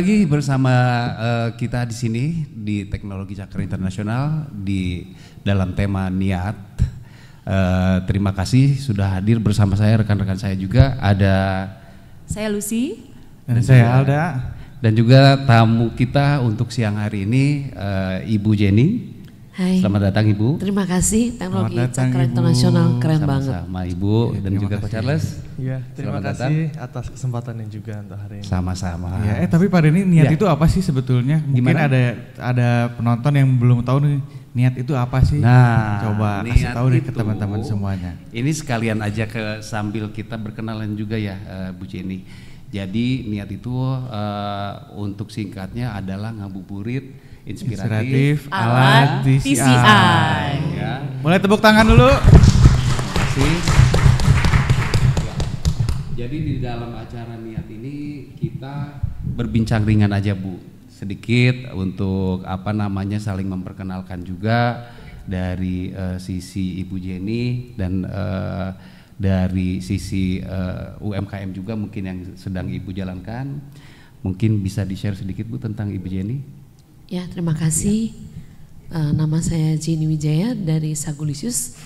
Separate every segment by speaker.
Speaker 1: lagi bersama kita di sini di Teknologi Cakra Internasional di dalam tema niat. Terima kasih sudah hadir bersama saya, rekan-rekan saya juga. Ada
Speaker 2: saya Lucy
Speaker 3: dan saya Alda.
Speaker 1: Dan juga tamu kita untuk siang hari ini Ibu Jenny.
Speaker 4: Hai.
Speaker 1: Selamat datang Ibu.
Speaker 4: Terima kasih, Teknologi
Speaker 3: Ibu.
Speaker 4: Cakra Internasional keren banget.
Speaker 1: Sama Ibu dan juga Pak Charles.
Speaker 3: Iya, terima kasih atas kesempatannya juga untuk hari ini.
Speaker 1: Sama-sama.
Speaker 3: Ya, tapi Pak Denny, niat itu apa sih sebetulnya? Mungkin ada penonton yang belum tahu nih niat itu apa sih?
Speaker 1: Nah,
Speaker 3: coba kasih tahu nih ke teman-teman semuanya.
Speaker 1: Ini sekalian aja sambil kita berkenalan juga ya, Bu Jenny. Jadi niat itu untuk singkatnya adalah ngabuburit inspiratif
Speaker 2: alat TCI.
Speaker 1: Ya.
Speaker 3: Mulai tepuk tangan dulu.
Speaker 1: Terima kasih. Jadi di dalam acara niat ini kita berbincang ringan aja Bu, sedikit untuk saling memperkenalkan juga dari sisi Ibu Jenny dan dari sisi UMKM juga mungkin yang sedang Ibu jalankan. Mungkin bisa di-share sedikit Bu tentang Ibu Jenny.
Speaker 4: Ya, terima kasih. Nama saya Jenny Wijaya dari Sagulisius.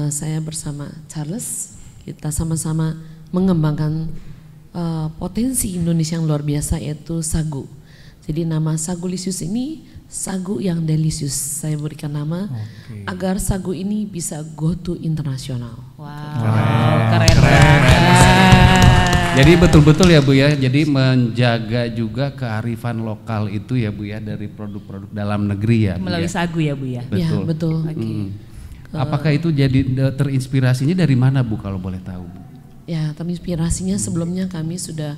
Speaker 4: Saya bersama Charles, kita sama-sama mengembangkan potensi Indonesia yang luar biasa yaitu sagu. Jadi nama Sagulisius ini sagu yang delicious. Saya berikan nama agar sagu ini bisa go to internasional.
Speaker 2: Wow, keren.
Speaker 1: Jadi betul-betul ya Bu ya, jadi menjaga juga kearifan lokal itu ya Bu ya dari produk-produk dalam negeri ya.
Speaker 2: Melalui sagu ya Bu ya.
Speaker 1: Betul.
Speaker 4: Ya, betul.
Speaker 1: Apakah itu jadi terinspirasinya dari mana Bu kalau boleh tahu Bu?
Speaker 4: Ya, terinspirasinya sebelumnya kami sudah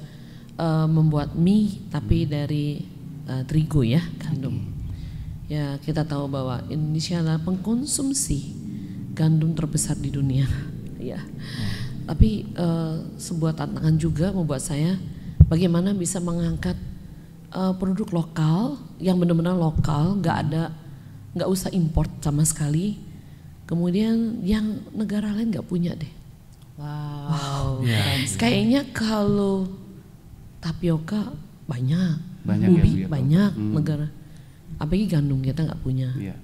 Speaker 4: membuat mie tapi dari terigu ya, gandum. Ya, kita tahu bahwa Indonesia adalah pengkonsumsi gandum terbesar di dunia. Ya. Tapi sebuah tantangan juga membuat saya bagaimana bisa mengangkat produk lokal yang benar-benar lokal, nggak usah import sama sekali. Kemudian yang negara lain nggak punya deh.
Speaker 2: Wow.
Speaker 4: Kayaknya kalau tapioka banyak
Speaker 1: ya,
Speaker 4: ubi banyak negara, apalagi gandum kita nggak punya.
Speaker 1: Yeah.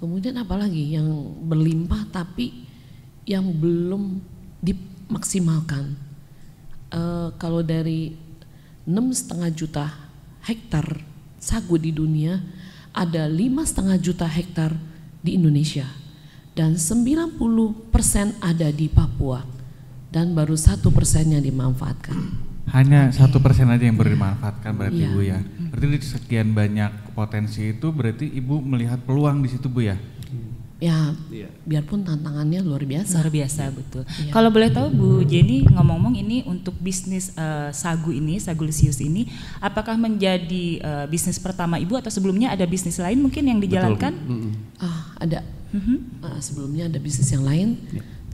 Speaker 1: Kemudian
Speaker 4: apalagi yang berlimpah tapi yang belum dimaksimalkan. Kalau dari 6,5 juta hektar sagu di dunia, ada 5,5 juta hektar di Indonesia dan 90% ada di Papua dan baru 1% yang dimanfaatkan.
Speaker 3: Hanya 1% aja yang dimanfaatkan berarti Bu ya.
Speaker 4: Iya.
Speaker 3: Berarti di sekian banyak potensi itu berarti Ibu melihat peluang di situ Bu ya.
Speaker 4: Ya, biarpun tantangannya luar biasa.
Speaker 2: Luar biasa betul. Ya. Kalau boleh tahu Bu Jenny, ngomong-ngomong ini untuk bisnis sagu ini, Sagulisius ini, apakah menjadi bisnis pertama Ibu atau sebelumnya ada bisnis lain mungkin yang dijalankan?
Speaker 4: Ada. Sebelumnya ada bisnis yang lain,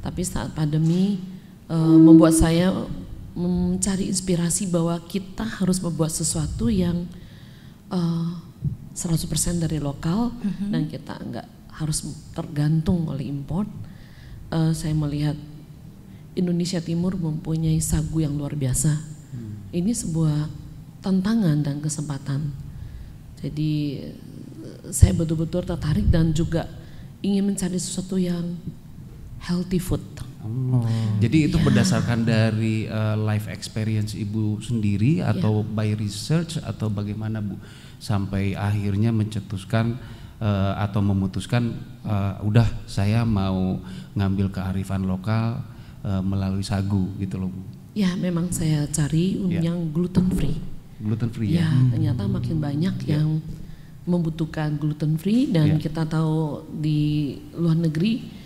Speaker 4: tapi saat pandemi membuat saya mencari inspirasi bahwa kita harus membuat sesuatu yang 100% dari lokal dan kita enggak harus tergantung oleh import. Saya melihat Indonesia Timur mempunyai sagu yang luar biasa. Ini sebuah tantangan dan kesempatan. Jadi saya betul-betul tertarik dan juga ingin mencari sesuatu yang healthy food.
Speaker 1: Jadi itu berdasarkan dari life experience Ibu sendiri atau by research atau bagaimana Bu sampai akhirnya mencetuskan atau memutuskan udah saya mau ngambil kearifan lokal melalui sagu gitu loh Bu.
Speaker 4: Ya memang saya cari yang gluten free.
Speaker 1: Gluten free ya.
Speaker 4: Ternyata makin banyak yang membutuhkan gluten free dan kita tahu di luar negeri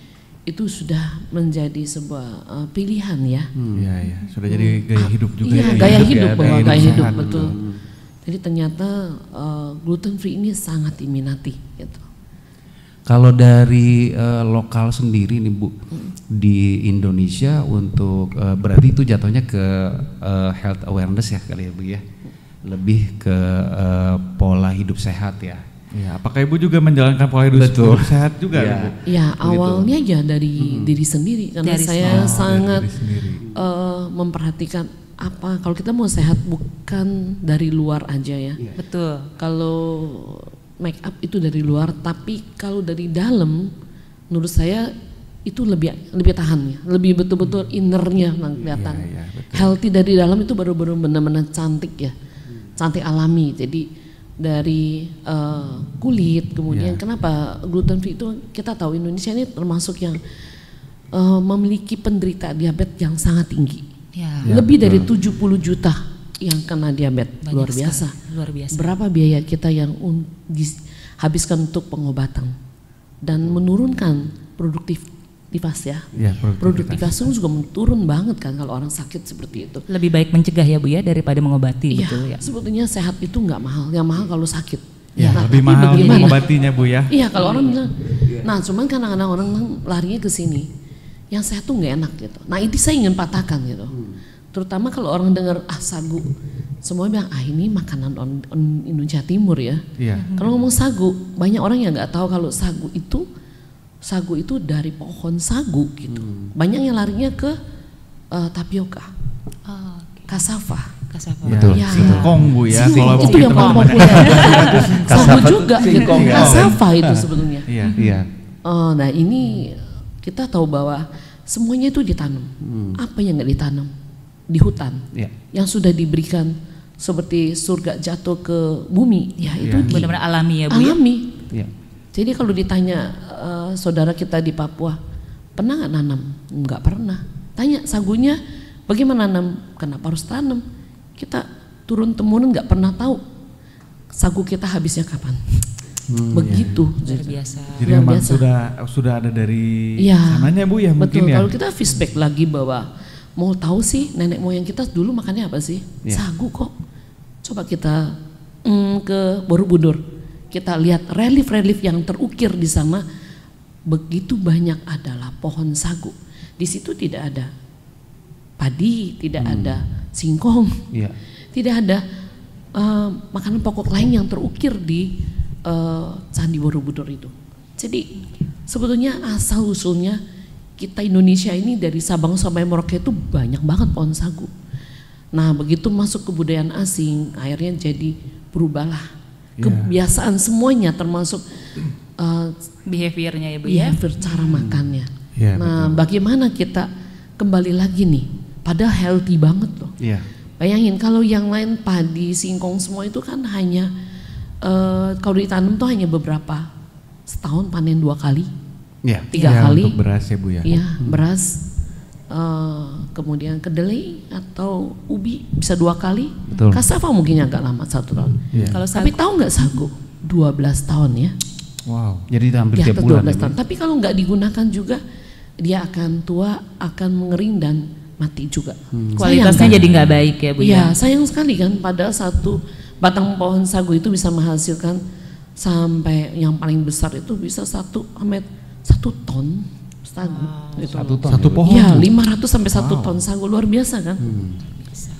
Speaker 4: itu sudah menjadi sebuah pilihan ya.
Speaker 3: Iya. Sudah jadi gaya hidup juga.
Speaker 4: Iya, gaya hidup gaya hidup betul. Jadi ternyata gluten free ini sangat diminati gitu.
Speaker 1: Kalau dari lokal sendiri nih Bu, di Indonesia untuk berarti itu jatuhnya ke health awareness ya kali ya Bu ya, lebih ke pola hidup sehat ya.
Speaker 3: Ya, apakah Ibu juga menjalankan pola hidup sehat juga?
Speaker 4: Ya, awalnya ya dari diri sendiri karena saya sangat memperhatikan apa? Kalau kita mau sehat bukan dari luar aja ya.
Speaker 2: Betul.
Speaker 4: Kalau make up itu dari luar, tapi kalau dari dalam, menurut saya itu lebih tahan ya, lebih betul-betul innernya kelihatan. Healthy dari dalam itu baru-baru benar-benar cantik ya, cantik alami. Jadi dari kulit, kemudian kenapa gluten free itu kita tahu Indonesia ini termasuk yang memiliki penderita diabetes yang sangat tinggi. Lebih dari 70 juta yang kena diabetes. Luar biasa.
Speaker 2: Luar biasa.
Speaker 4: Berapa biaya kita yang dihabiskan untuk pengobatan dan menurunkan produktivitas ya. Produktivitas juga turun banget kan kalau orang sakit seperti itu.
Speaker 2: Lebih baik mencegah ya Bu ya daripada mengobati.
Speaker 4: Iya,
Speaker 2: betul ya.
Speaker 4: sebetulnya sehat itu nggak mahal, yang mahal kalau sakit.
Speaker 3: Ya,
Speaker 4: nah,
Speaker 3: lebih mahal mengobatinya Bu ya.
Speaker 4: Iya, kalau orang bilang, nah cuman kadang-kadang orang larinya ke sini, yang sehat tuh nggak enak gitu. Nah ini saya ingin patahkan gitu. Terutama kalau orang dengar sagu, semua bilang ini makanan Indonesia Timur ya. Kalau ngomong sagu, banyak orang yang nggak tahu kalau sagu itu dari pohon sagu gitu. Banyak yang larinya ke tapioka, cassava.
Speaker 1: Betul.
Speaker 4: Ya.
Speaker 3: Singkong Bu ya.
Speaker 4: Singkong itu yang paling populer. Sagu juga gitu. Cassava itu sebetulnya. Nah ini kita tahu bahwa semuanya itu ditanam. Apa yang nggak ditanam? Di hutan yang sudah diberikan seperti surga jatuh ke bumi ya itu
Speaker 2: benar-benar alami ya Bu.
Speaker 4: Alami. Jadi kalau ditanya saudara kita di Papua pernah nggak nanam? Nggak pernah. Tanya sagunya bagaimana nanam? Kenapa harus tanam? Kita turun temurun nggak pernah tahu sagu kita habisnya kapan. Begitu.
Speaker 2: Luar biasa.
Speaker 3: Jadi memang sudah ada dari sananya Bu ya mungkin
Speaker 4: betul.
Speaker 3: ya.
Speaker 4: Kalau kita flashback lagi bahwa mau tahu sih nenek moyang kita dulu makannya apa sih? Sagu kok. Coba kita ke Borobudur, kita lihat relief-relief yang terukir di sana, begitu banyak adalah pohon sagu. Di situ tidak ada padi, tidak ada singkong, tidak ada makanan pokok lain yang terukir di Candi Borobudur itu. Jadi sebetulnya asal usulnya kita Indonesia ini dari Sabang sampai Merauke itu banyak banget pohon sagu. Nah begitu masuk kebudayaan asing akhirnya jadi berubahlah kebiasaan semuanya termasuk
Speaker 2: behaviornya ya Bu ya.
Speaker 4: Behavior cara makannya. Nah bagaimana kita kembali lagi nih padahal healthy banget loh. Bayangin kalau yang lain padi, singkong semua itu kan hanya kalau ditanam tuh hanya beberapa, setahun panen 2 kali. 3 kali
Speaker 3: untuk beras ya Bu ya.
Speaker 4: Iya, beras, kemudian kedelai atau ubi bisa 2 kali. Cassava mungkin agak lama 1 tahun.
Speaker 2: Kalau
Speaker 4: tapi tahu nggak sagu 12 tahun ya?
Speaker 1: Wow. Jadi hampir tiap bulan.
Speaker 4: 12 tahun. Tapi kalau nggak digunakan juga dia akan tua, akan mengering dan mati juga.
Speaker 2: Kualitasnya jadi nggak baik ya Bu ya.
Speaker 4: Iya, sayang sekali kan padahal satu batang pohon sagu itu bisa menghasilkan sampai yang paling besar itu bisa 1 ton sagu. Gitu.
Speaker 3: 1 ton. 1 pohon.
Speaker 4: Ya 500 sampai 1 ton sagu luar biasa kan.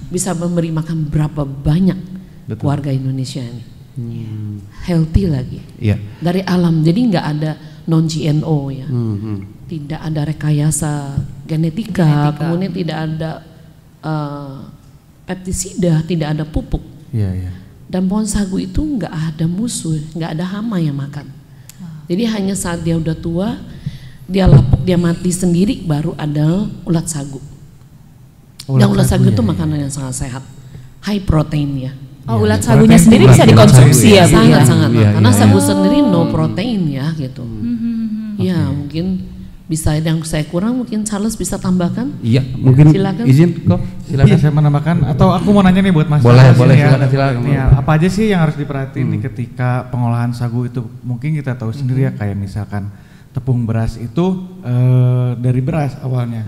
Speaker 4: Bisa memberi makan berapa banyak keluarga Indonesia ini. Healthy lagi. Dari alam. Jadi nggak ada non GMO ya. Tidak ada rekayasa genetika. Kemudian tidak ada pestisida, tidak ada pupuk. Dan pohon sagu itu nggak ada musuh, nggak ada hama yang makan. Jadi hanya saat dia udah tua, dia lapuk, dia mati sendiri, baru ada ulat sagu. Dan ulat sagu itu makanan yang sangat sehat, high protein ya.
Speaker 2: Ulat sagunya sendiri bisa dikonsumsi ya Bu?
Speaker 4: Sangat-sangat, karena sagu sendiri no protein ya gitu. Ya mungkin bisa yang saya kurang mungkin Charles bisa tambahkan.
Speaker 1: Iya, mungkin
Speaker 4: silakan.
Speaker 1: Izin kok.
Speaker 3: Silakan saya menambahkan atau aku mau nanya nih buat Mas.
Speaker 1: Boleh,
Speaker 3: ya.
Speaker 1: silakan.
Speaker 3: Ya, apa aja sih yang harus diperhatiin nih ketika pengolahan sagu itu? Mungkin kita tahu sendiri ya kayak misalkan tepung beras itu dari beras awalnya.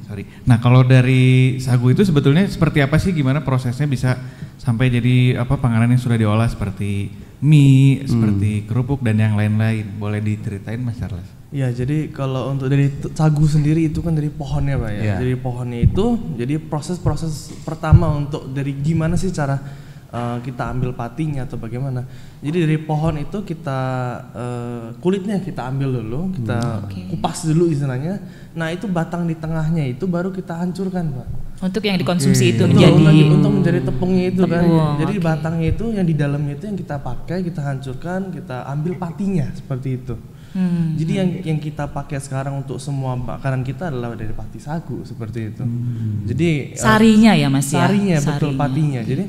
Speaker 3: Sorry. Nah, kalau dari sagu itu sebetulnya seperti apa sih, gimana prosesnya bisa sampai jadi panganan yang sudah diolah seperti mie, seperti kerupuk dan yang lain-lain. Boleh diceritain Mas Charles?
Speaker 5: Ya, jadi kalau untuk dari sagu sendiri itu kan dari pohonnya Pak ya. Jadi pohonnya itu, jadi proses-proses pertama untuk dari gimana sih cara kita ambil patinya atau bagaimana. Jadi dari pohon itu kita kulitnya kita ambil dulu, kita kupas dulu istilahnya. Nah itu batang di tengahnya itu baru kita hancurkan Pak.
Speaker 2: Untuk yang dikonsumsi itu
Speaker 5: Betul,
Speaker 2: menjadi
Speaker 5: untuk menjadi tepungnya itu kan.
Speaker 2: tepung,
Speaker 5: Jadi
Speaker 2: oke.
Speaker 5: batangnya itu yang di dalamnya itu yang kita pakai, kita hancurkan, kita ambil patinya seperti itu. Jadi yang kita pakai sekarang untuk semua makanan kita adalah dari pati sagu seperti itu. Jadi
Speaker 2: sarinya ya Mas ya.
Speaker 5: sarinya betul
Speaker 2: Sarinya.
Speaker 5: patinya. Jadi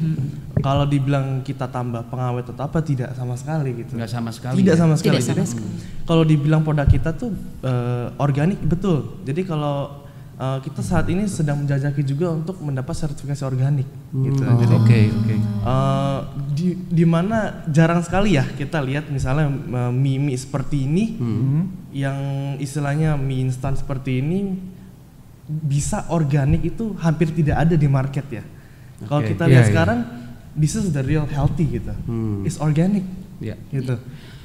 Speaker 5: kalau dibilang kita tambah pengawet atau apa tidak sama sekali gitu.
Speaker 1: Nggak sama sekali.
Speaker 5: Tidak
Speaker 1: ya?
Speaker 5: sama sekali.
Speaker 2: Tidak sama
Speaker 5: Jadi kalau dibilang produk kita tuh organik betul. Jadi kalau kita saat ini sedang menjajaki juga untuk mendapat sertifikasi organik gitu. Jadi
Speaker 1: Oke.
Speaker 5: di mana jarang sekali ya kita lihat misalnya mie seperti ini yang istilahnya mie instan seperti ini bisa organik itu hampir tidak ada di market ya. Kalau
Speaker 1: Oke.
Speaker 5: kita lihat sekarang this is the real healthy gitu. It's organic
Speaker 1: Iya.
Speaker 5: gitu.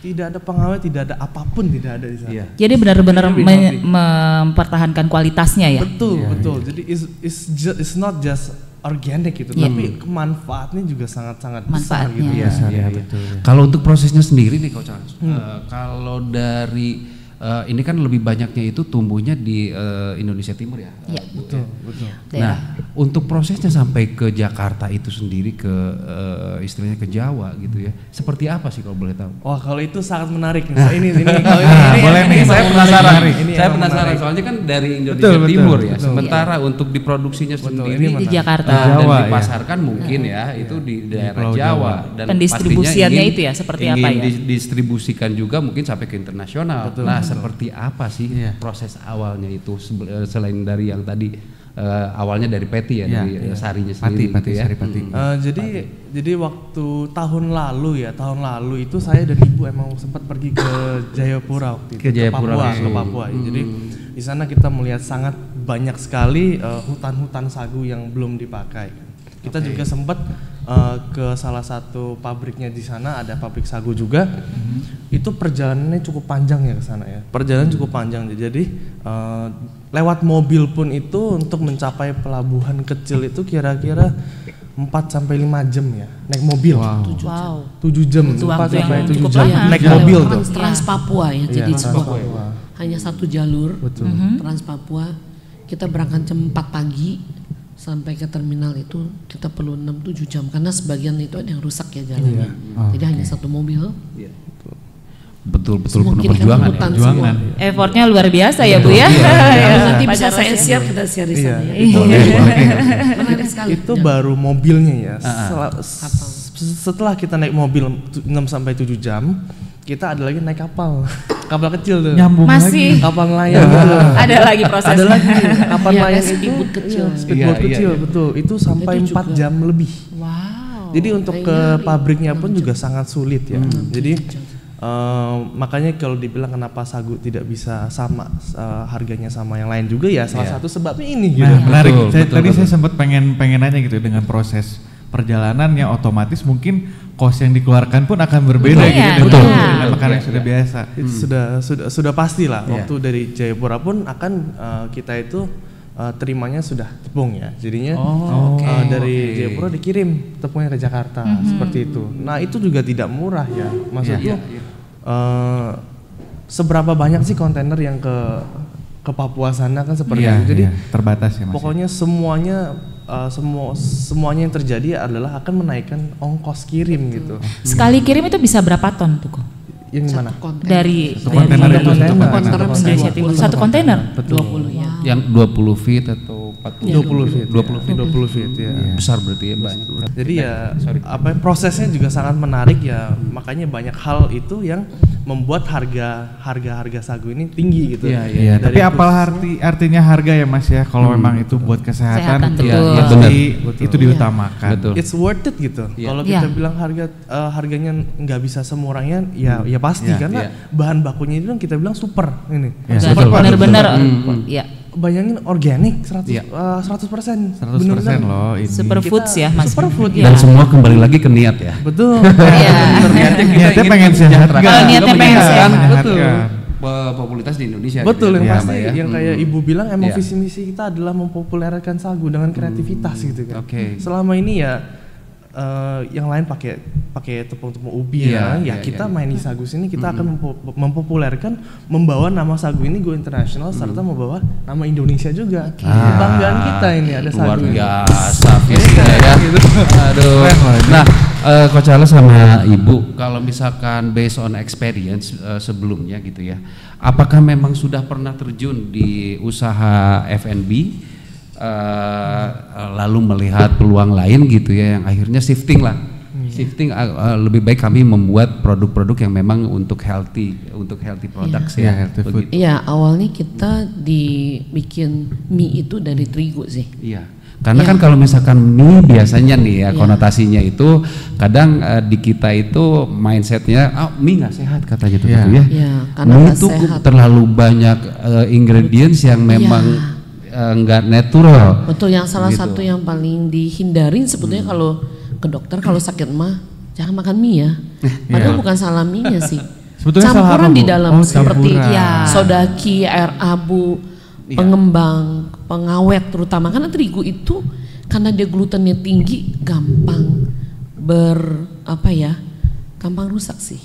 Speaker 5: Tidak ada pengawet, tidak ada apapun tidak ada di sana.
Speaker 1: Iya.
Speaker 2: Jadi benar-benar
Speaker 5: Very healthy.
Speaker 2: mempertahankan kualitasnya ya.
Speaker 5: Betul, betul. Jadi it's not just organic gitu,
Speaker 2: Iya.
Speaker 5: tapi manfaatnya juga sangat-sangat besar
Speaker 2: Manfaatnya.
Speaker 5: gitu.
Speaker 1: Iya,
Speaker 3: Besar,
Speaker 1: iya,
Speaker 3: ya,
Speaker 1: iya.
Speaker 3: betul, ya.
Speaker 1: Kalau untuk prosesnya sendiri nih Coach Charles, kalau dari ini kan lebih banyaknya itu tumbuhnya di Indonesia Timur ya.
Speaker 2: Iya.
Speaker 5: Betul, betul.
Speaker 1: Nah, untuk prosesnya sampai ke Jakarta itu sendiri ke istilahnya ke Jawa gitu ya. Seperti apa sih kalau boleh tahu?
Speaker 5: Wah, kalau itu sangat menarik nih. Ini kalau ini
Speaker 3: boleh nih,
Speaker 1: saya penasaran.
Speaker 5: Ini
Speaker 1: Saya
Speaker 5: yang
Speaker 1: penasaran
Speaker 5: menarik.
Speaker 1: soalnya kan dari Indonesia
Speaker 3: Betul, betul,
Speaker 1: Timur ya.
Speaker 3: betul.
Speaker 1: Sementara untuk diproduksinya sendiri
Speaker 5: ini
Speaker 2: Di Jakarta.
Speaker 1: dan
Speaker 3: Jawa, ya.
Speaker 1: dipasarkan mungkin ya itu di daerah
Speaker 3: Pulau
Speaker 1: Jawa
Speaker 3: Jawa.
Speaker 1: dan
Speaker 2: Pendistribusiannya
Speaker 1: pastinya
Speaker 2: itu ya, seperti
Speaker 1: ingin
Speaker 2: apa ya?
Speaker 1: didistribusikan juga mungkin sampai ke internasional. Nah, seperti apa sih
Speaker 3: Iya.
Speaker 1: proses awalnya itu selain dari yang tadi awalnya dari peti ya,
Speaker 3: Iya,
Speaker 1: dari
Speaker 3: iya.
Speaker 1: sarinya
Speaker 3: Pati,
Speaker 1: sendiri
Speaker 3: pati,
Speaker 1: gitu ya.
Speaker 3: sari pati.
Speaker 5: Jadi waktu tahun lalu itu saya dan ibu emang sempat pergi ke Jayapura waktu itu,
Speaker 1: Ke Jayapura
Speaker 5: Papua,
Speaker 1: langsung.
Speaker 5: ke Papua. Ya. Jadi di sana kita melihat sangat banyak sekali hutan-hutan sagu yang belum dipakai. Kita juga sempat ke salah satu pabriknya di sana, ada pabrik sagu juga. Itu perjalanannya cukup panjang ya ke sana ya. Perjalanan cukup panjang. Jadi lewat mobil pun itu untuk mencapai pelabuhan kecil itu kira-kira 4 sampai 5 jam ya naik mobil.
Speaker 2: Wow.
Speaker 5: 7 jam,
Speaker 2: Itu
Speaker 5: 4
Speaker 2: waktu
Speaker 5: sampai
Speaker 2: yang
Speaker 5: 7
Speaker 2: cukup
Speaker 5: jam
Speaker 2: lama.
Speaker 5: naik mobil tuh.
Speaker 4: Trans Papua ya, jadi
Speaker 5: Trans
Speaker 4: sebuah
Speaker 5: Papua.
Speaker 4: hanya satu jalur.
Speaker 5: Betul.
Speaker 4: Trans Papua. Kita berangkat jam 4 pagi sampai ke terminal itu kita perlu 6-7 jam karena sebagian itu ada yang rusak ya jalannya. Jadi hanya satu mobil.
Speaker 1: Betul
Speaker 4: Semua
Speaker 1: penuh
Speaker 4: kiri kanan
Speaker 1: perjuangan ya.
Speaker 4: hutan
Speaker 3: Perjuangan.
Speaker 4: semua.
Speaker 2: Effortnya luar biasa ya Bu ya.
Speaker 4: Nanti bisa
Speaker 2: Pacar
Speaker 4: saya
Speaker 2: Rasul.
Speaker 4: share, kita share di sana ya. Menarik sekali.
Speaker 5: Itu baru mobilnya ya. Setelah kita naik mobil 6 sampai 7 jam, kita ada lagi naik kapal. Kapal kecil tuh.
Speaker 3: Nyambung
Speaker 2: Masih
Speaker 5: Kapal nelayan betul.
Speaker 2: ada lagi prosesnya.
Speaker 5: Ada lagi kapal
Speaker 4: Iya,
Speaker 5: nelayan
Speaker 4: kayak
Speaker 5: itu
Speaker 4: speedboat kecil.
Speaker 5: speedboat
Speaker 1: Iya,
Speaker 5: kecil
Speaker 1: iya.
Speaker 5: betul. Itu sampai
Speaker 4: Itu
Speaker 5: 4
Speaker 4: juga.
Speaker 5: jam lebih.
Speaker 2: Wow.
Speaker 5: Jadi untuk ke pabriknya pun juga sangat sulit ya. Jadi makanya kalau dibilang kenapa sagu tidak bisa sama harganya sama yang lain juga ya salah satu sebabnya ini gitu.
Speaker 3: Nah, menarik.
Speaker 1: Betul,
Speaker 3: Tadi
Speaker 1: betul.
Speaker 3: saya sempat pengen nanya gitu dengan proses perjalanan yang otomatis mungkin cost yang dikeluarkan pun akan berbeda
Speaker 2: Iya,
Speaker 3: gitu
Speaker 2: betul.
Speaker 3: dengan makanan yang sudah biasa.
Speaker 5: Itu sudah pasti lah.
Speaker 3: Iya.
Speaker 5: Waktu dari Jayapura pun akan kita itu terimanya sudah tepung ya. Jadinya dari Jayapura dikirim tepungnya ke Jakarta seperti itu. Nah, itu juga tidak murah ya. Maksudnya seberapa banyak sih kontainer yang ke Papua sana kan seperti
Speaker 3: Iya,
Speaker 5: itu. Jadi
Speaker 3: iya, terbatas ya Mas.
Speaker 5: pokoknya semuanya yang terjadi adalah akan menaikkan ongkos kirim gitu.
Speaker 2: Sekali kirim itu bisa berapa ton tuh kok?
Speaker 5: Yang mana?
Speaker 2: Dari
Speaker 3: kontainer itu satu
Speaker 4: kontainer
Speaker 2: Indonesia Timur. Satu kontainer.
Speaker 4: 20 ya.
Speaker 1: Yang 20 feet atau 40?
Speaker 5: 20 feet.
Speaker 1: 20
Speaker 5: feet ya.
Speaker 1: Besar berarti ya banyak.
Speaker 5: Jadi ya prosesnya juga sangat menarik ya, makanya banyak hal itu yang membuat harga sagu ini tinggi gitu.
Speaker 3: Iya, tapi apa artinya harga ya Mas ya? Kalau memang itu buat kesehatan,
Speaker 2: Kesehatan,
Speaker 3: ya,
Speaker 2: betul.
Speaker 3: pasti
Speaker 5: Betul.
Speaker 3: itu diutamakan.
Speaker 1: Betul.
Speaker 5: It's worth it gitu. Kalau
Speaker 2: Iya.
Speaker 5: kita bilang harganya nggak bisa semurahnya, ya pasti
Speaker 3: Iya,
Speaker 5: karena bahan bakunya itu kan kita bilang super ini.
Speaker 3: Iya,
Speaker 2: Udah
Speaker 3: betul.
Speaker 2: benar-benar ya.
Speaker 5: Bayangin organik 100%.
Speaker 1: Iya.
Speaker 5: 100%.
Speaker 3: 100% loh ini.
Speaker 2: Superfoods ya Mas.
Speaker 5: Superfood
Speaker 2: Iya.
Speaker 1: Dan semua kembali lagi ke niat ya.
Speaker 5: Betul.
Speaker 2: Iya.
Speaker 3: Niatnya pengen sehat
Speaker 1: mensejahterakan.
Speaker 2: Kalau niatnya pengen sehat,
Speaker 5: betul.
Speaker 1: Populitas di Indonesia.
Speaker 5: Betul,
Speaker 1: gitu
Speaker 5: yang
Speaker 1: ya,
Speaker 5: pasti
Speaker 1: Mbak ya.
Speaker 5: yang kayak ibu bilang emang
Speaker 1: Iya.
Speaker 5: visi misi kita adalah mempopulerkan sagu dengan kreativitas gitu kan.
Speaker 1: Oke.
Speaker 5: Selama ini ya yang lain pakai tepung-tepung ubi kita main di sagu sini kita akan mempopulerkan, membawa nama sagu ini go internasional serta membawa nama Indonesia juga. Kebanggaan kita ini ada sagu.
Speaker 1: Luar biasa ya. Aduh. Nah, Coach Charles sama Ibu, kalau misalkan based on experience sebelumnya gitu ya, apakah memang sudah pernah terjun di usaha F&B? Lalu melihat peluang lain gitu ya, yang akhirnya shifting lebih baik kami membuat produk-produk yang memang untuk healthy products
Speaker 3: healthy food.
Speaker 4: Iya, awalnya kita dibikin mie itu dari terigu sih.
Speaker 1: Iya. Karena kan kalau misalkan mie biasanya nih ya konotasinya itu kadang di kita itu mindsetnya mie nggak sehat katanya gitu ya.
Speaker 4: Karena
Speaker 1: mie itu terlalu banyak ingredients yang memang enggak natural.
Speaker 4: Betul, yang salah satu yang paling dihindarin sebetulnya kalau ke dokter kalau sakit mah jangan makan mie ya. Padahal bukan salah mie-nya sih.
Speaker 3: Sebetulnya
Speaker 4: campuran di dalam seperti
Speaker 3: campuran.
Speaker 4: sodaki, air abu, pengembang, pengawet terutama karena terigu itu karena dia glutennya tinggi gampang gampang rusak sih.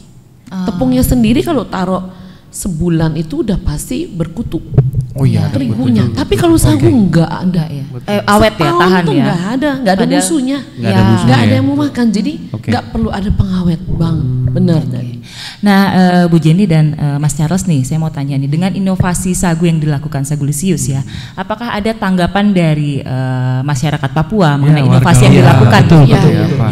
Speaker 4: Tepungnya sendiri kalau taruh sebulan itu udah pasti berkutu. Terigunya. Tapi kalau sagu enggak ada ya.
Speaker 2: Awet ya, tahan
Speaker 4: tuh
Speaker 2: ya.
Speaker 4: Enggak ada musuhnya. Enggak ada yang mau makan. Jadi enggak perlu ada pengawet, Bang. Benar tadi.
Speaker 2: Nah, Bu Jenny dan Mas Charles nih, saya mau tanya nih, dengan inovasi sagu yang dilakukan Sagulisius ya, apakah ada tanggapan dari masyarakat Papua mengenai inovasi yang dilakukan?
Speaker 1: Betul.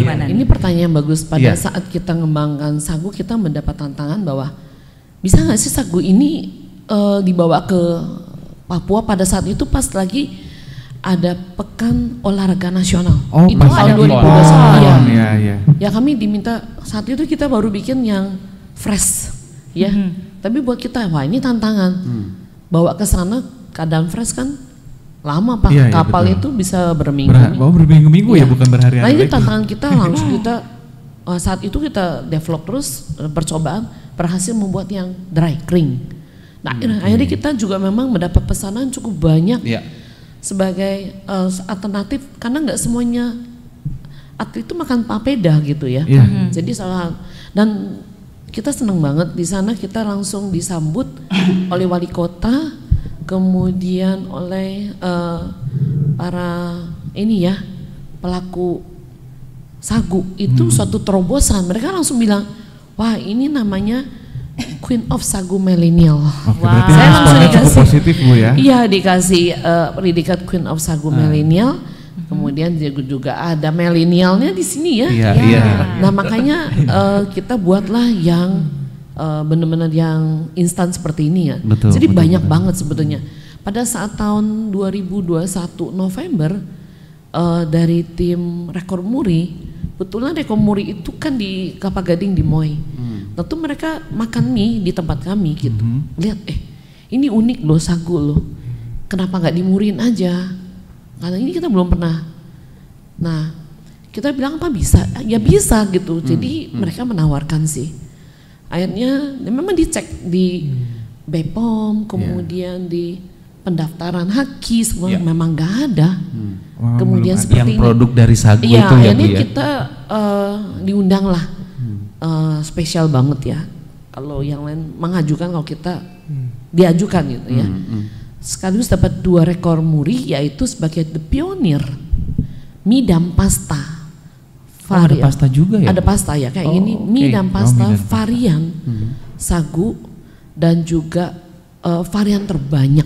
Speaker 2: Gimana?
Speaker 4: Ini pertanyaan bagus. Pada saat kita mengembangkan sagu, kita mendapat tantangan bahwa bisa nggak sih sagu ini dibawa ke Papua pada saat itu pas lagi ada Pekan Olahraga Nasional. Itu tahun 2021. Ya kami diminta saat itu kita baru bikin yang fresh ya. Tapi buat kita wah ini tantangan. Bawa ke sana keadaan fresh kan lama Pak. Kapal itu bisa
Speaker 3: berminggu-minggu ya bukan berhari-hari.
Speaker 4: Nah ini tantangan kita langsung kita saat itu kita develop terus percobaan berhasil membuat yang dry kering. Nah akhirnya kita juga memang mendapat pesanan cukup banyak sebagai alternatif karena nggak semuanya atlet itu makan papeda gitu ya. Jadi dan kita senang banget di sana kita langsung disambut oleh wali kota, kemudian oleh para pelaku sagu itu suatu terobosan. Mereka langsung bilang, wah ini namanya Queen of Sagu Millennial.
Speaker 3: Saya langsung dikasih positif Bu ya.
Speaker 4: Iya dikasih predikat Queen of Sagu Millennial. Kemudian juga ada milenialnya di sini ya. Nah makanya kita buatlah yang benar-benar yang instan seperti ini ya. Jadi banyak banget sebetulnya. Pada saat tahun 2021 November dari tim Rekor Muri, betulnya Rekor Muri itu kan di Kelapa Gading di Moi. Tentu mereka makan mie di tempat kami gitu. Lihat ini unik loh sagu loh. Kenapa nggak dimurin aja? Karena ini kita belum pernah. Nah kita bilang apa bisa? Ya bisa gitu. Jadi mereka menawarkan sih. Akhirnya memang dicek di BPOM, kemudian di pendaftaran haki semua memang nggak ada. Kemudian seperti
Speaker 1: yang produk dari sagu itu ya Bu ya.
Speaker 4: Akhirnya kita diundang lah. Spesial banget ya. Kalau yang lain mengajukan, kalau kita diajukan gitu ya. Sekaligus dapat 2 rekor muri yaitu sebagai the pioneer mie dan pasta.
Speaker 1: Ada pasta juga ya?
Speaker 4: Ada pasta ya kayak gini mie dan pasta varian sagu dan juga varian terbanyak.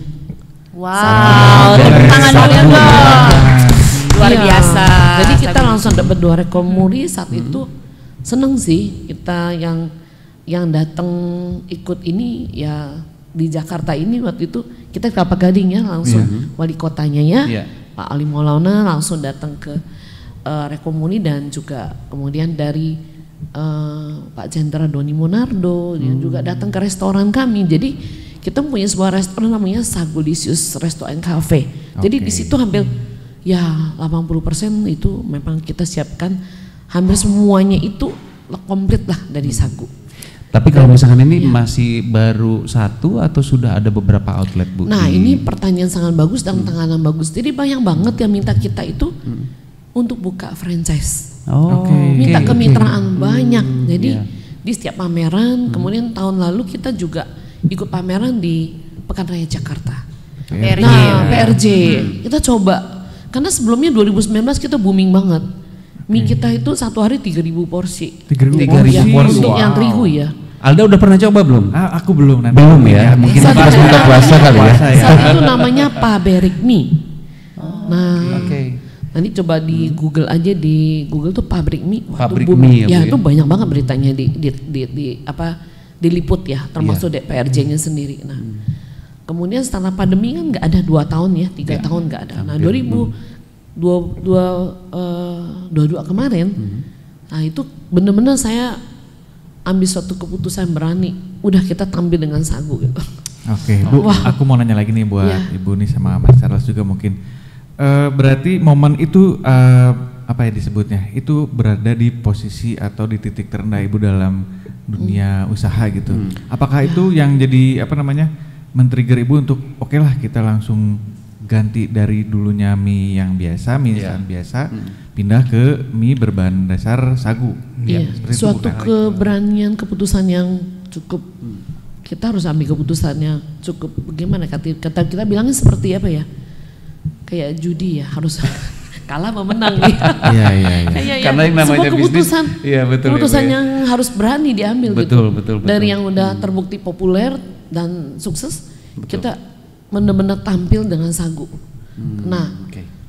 Speaker 2: Wow, tepuk tangan dulu dong. Luar biasa.
Speaker 4: Jadi kita langsung dapat 2 rekor muri saat itu. Seneng sih kita yang datang ikut ini ya di Jakarta ini waktu itu kita ke Kelapa Gading ya langsung wali kotanya ya Pak Ali Maulana langsung datang ke Rekomuni dan juga kemudian dari Pak Jenderal Doni Monardo yang juga datang ke restoran kami. Jadi kita punya sebuah restoran namanya Sagulisius Restaurant Cafe. Jadi di situ hampir ya 80% itu memang kita siapkan. Hampir semuanya itu komplit lah dari sagu.
Speaker 1: Tapi kalau misalkan ini masih baru 1 atau sudah ada beberapa outlet Bu?
Speaker 4: Nah ini pertanyaan sangat bagus dan tantangan bagus. Jadi banyak banget yang minta kita itu untuk buka franchise.
Speaker 1: Oh,
Speaker 4: minta
Speaker 1: oke,
Speaker 4: kemitraan banyak. Jadi
Speaker 1: iya.
Speaker 4: di setiap pameran, kemudian tahun lalu kita juga ikut pameran di Pekan Raya Jakarta.
Speaker 2: PRJ.
Speaker 4: Nah, PRJ kita coba karena sebelumnya 2019 kita booming banget. Mie kita itu satu hari 3.000 porsi.
Speaker 3: 3.000
Speaker 4: Ya,
Speaker 3: porsi.
Speaker 4: untuk yang terigu ya.
Speaker 1: Alda udah pernah coba belum?
Speaker 3: Aku belum nanti.
Speaker 1: Belum ya, mungkin
Speaker 4: Satu
Speaker 1: pas buka puasa kali ya.
Speaker 4: Saat itu namanya Pabrik Mie. Nah, nanti coba di Google aja, di Google tuh Pabrik Mie. Wah, itu
Speaker 1: Pabrik
Speaker 4: booming.
Speaker 1: Mie ya, Bu,
Speaker 4: Ya,
Speaker 1: ya?
Speaker 4: itu banyak banget beritanya di apa diliput ya, termasuk DPRJ-nya sendiri. Nah, kemudian setelah pandemi kan nggak ada 2 tahun ya, 3 tahun nggak ada. Nah, 2022 kemarin, nah itu bener-bener saya ambil suatu keputusan berani. Udah kita tampil dengan sagu gitu.
Speaker 3: Oke, Bu, aku mau nanya lagi nih buat Ibu nih sama Mas Charles juga mungkin. Berarti momen itu apa ya disebutnya? Itu berada di posisi atau di titik terendah Ibu dalam dunia usaha gitu. Apakah itu yang jadi apa namanya? Men-trigger Ibu untuk oke lah kita langsung ganti dari dulunya mie yang biasa, mie instan biasa, pindah ke mie berbahan dasar sagu.
Speaker 4: Iya,
Speaker 3: seperti itu,
Speaker 4: suatu
Speaker 3: Bu.
Speaker 4: keberanian, keputusan yang cukup, kita harus ambil keputusannya cukup bagaimana kata kita bilangnya seperti apa ya, kayak judi ya, harus kalah memenang nih.
Speaker 3: Iya.
Speaker 1: Karena yang namanya
Speaker 4: sebuah keputusan,
Speaker 1: bisnis, iya, betul,
Speaker 4: keputusan
Speaker 1: ya, Bu, ya.
Speaker 4: yang harus berani diambil
Speaker 1: Betul.
Speaker 4: dari yang udah terbukti populer dan sukses, kita benar-benar tampil dengan sagu. Nah,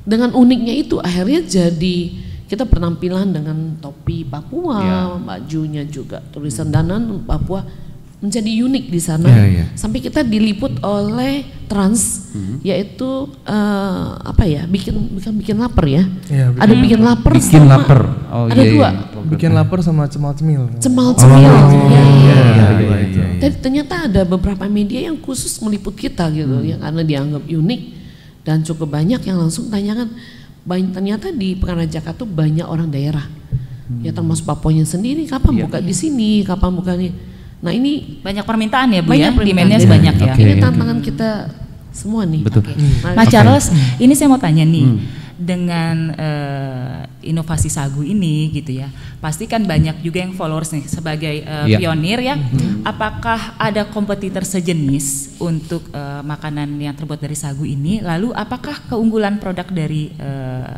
Speaker 4: dengan uniknya itu akhirnya jadi kita penampilan dengan topi Papua, bajunya juga tulisan Danan Papua menjadi unik di sana. Sampai kita diliput oleh Trans, yaitu apa ya, bikin lapar ya. Ada bikin lapar
Speaker 1: Bikin
Speaker 4: sama
Speaker 1: lapar. Oh,
Speaker 4: ada
Speaker 1: iya,
Speaker 4: 2.
Speaker 5: Bikin lapar sama cemal cemil.
Speaker 4: Cemal cemil.
Speaker 1: Iya.
Speaker 4: Dan ternyata ada beberapa media yang khusus meliput kita gitu ya, karena dianggap unik dan cukup banyak yang langsung tanyakan. Ternyata di Pekan Raya Jakarta tuh banyak orang daerah. Ya termasuk Papuanya sendiri, kapan buka di sini, kapan buka nih. Nah, ini
Speaker 2: Banyak permintaan ya Bu
Speaker 4: banyak
Speaker 2: ya, demand-nya
Speaker 4: permintaan.
Speaker 2: banyak ya.
Speaker 4: Ini tantangan kita semua nih.
Speaker 1: Betul.
Speaker 2: Nah Charles, ini saya mau tanya nih, dengan inovasi sagu ini gitu ya, pasti kan banyak juga yang followers nih sebagai pionir ya. Apakah ada kompetitor sejenis untuk makanan yang terbuat dari sagu ini? Lalu apakah keunggulan produk dari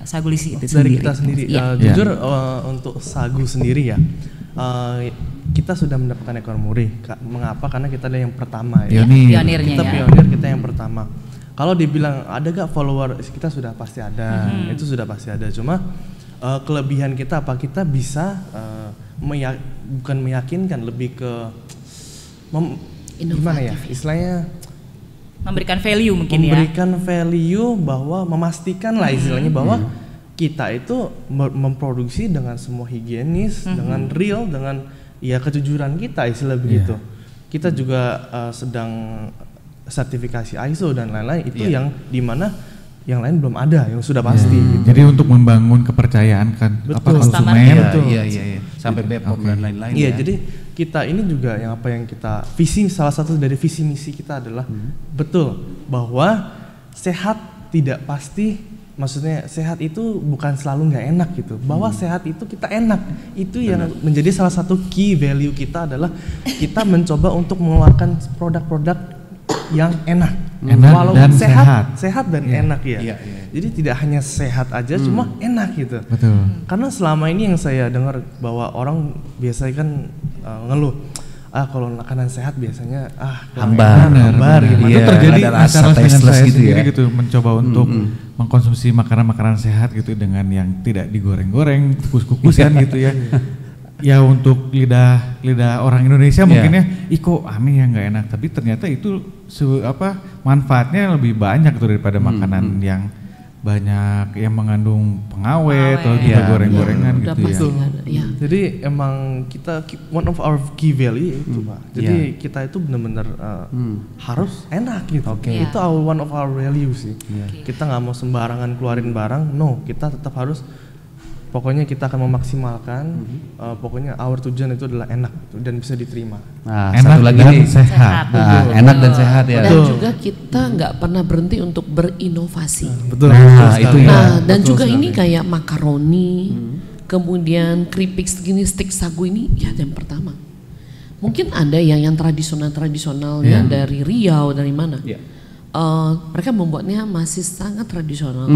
Speaker 2: sagu lisi itu
Speaker 5: Dari
Speaker 2: sendiri?
Speaker 5: kita sendiri, jujur untuk sagu sendiri ya, kita sudah mendapatkan ekor muri. Mengapa? Karena kita adalah yang pertama ya.
Speaker 2: Pionirnya
Speaker 5: Kita
Speaker 2: ya.
Speaker 5: pionir, kita yang pertama. Kalau dibilang ada gak follower, kita sudah pasti ada. Itu sudah pasti ada. Cuma kelebihan kita apa? Kita bisa bukan meyakinkan, lebih ke gimana ya? Istilahnya
Speaker 2: Memberikan value mungkin
Speaker 5: memberikan value, bahwa memastikan lah istilahnya bahwa kita itu memproduksi dengan semua higienis, dengan real, dengan ya kejujuran kita, istilah begitu. Kita juga sedang sertifikasi ISO dan lain-lain, itu yang dimana yang lain belum ada, yang sudah pasti. Gitu.
Speaker 3: Jadi untuk membangun kepercayaan kan konsumen.
Speaker 1: Iya. Sampai BPOM dan lain-lain.
Speaker 5: Iya, jadi kita ini juga yang apa yang kita salah satu dari visi misi kita adalah betul bahwa sehat tidak pasti, maksudnya sehat itu bukan selalu nggak enak gitu. Bahwa sehat itu kita enak. Itu yang menjadi salah satu key value kita adalah kita mencoba untuk mengeluarkan produk-produk yang enak walaupun
Speaker 3: dan
Speaker 5: sehat dan enak ya. Jadi tidak hanya sehat aja, cuma enak gitu.
Speaker 3: Betul.
Speaker 5: Karena selama ini yang saya dengar bahwa orang biasanya kan ngeluh, kalau makanan sehat biasanya hambar gitu.
Speaker 3: Itu terjadi antara dengan saya
Speaker 1: gitu
Speaker 3: sendiri
Speaker 1: ya.
Speaker 3: gitu, mencoba untuk mengkonsumsi makanan-makanan sehat gitu dengan yang tidak digoreng-goreng, kukus-kukusan gitu ya. Ya untuk lidah orang Indonesia mungkin ya, kok aneh ya nggak enak, tapi ternyata itu manfaatnya lebih banyak tuh daripada makanan yang banyak yang mengandung pengawet atau juga goreng-gorengan gitu ya.
Speaker 5: Jadi emang kita one of our key value itu Pak. Jadi kita itu benar-benar harus enak gitu. Itu one of our value sih. Kita nggak mau sembarangan keluarin barang, no, kita tetap harus. Pokoknya kita akan memaksimalkan, pokoknya our tujuan itu adalah enak dan bisa diterima.
Speaker 1: Nah,
Speaker 3: enak
Speaker 1: satu lagi
Speaker 3: dan
Speaker 1: nih,
Speaker 3: sehat.
Speaker 1: Enak dan sehat ya.
Speaker 4: Dan juga kita nggak pernah berhenti untuk berinovasi.
Speaker 5: Betul.
Speaker 1: Nah, itu ya.
Speaker 4: Dan juga ini kayak makaroni, kemudian keripik segini, stik sagu ini ya yang pertama. Mungkin ada yang tradisionalnya dari Riau, dari mana. Mereka membuatnya masih sangat tradisional.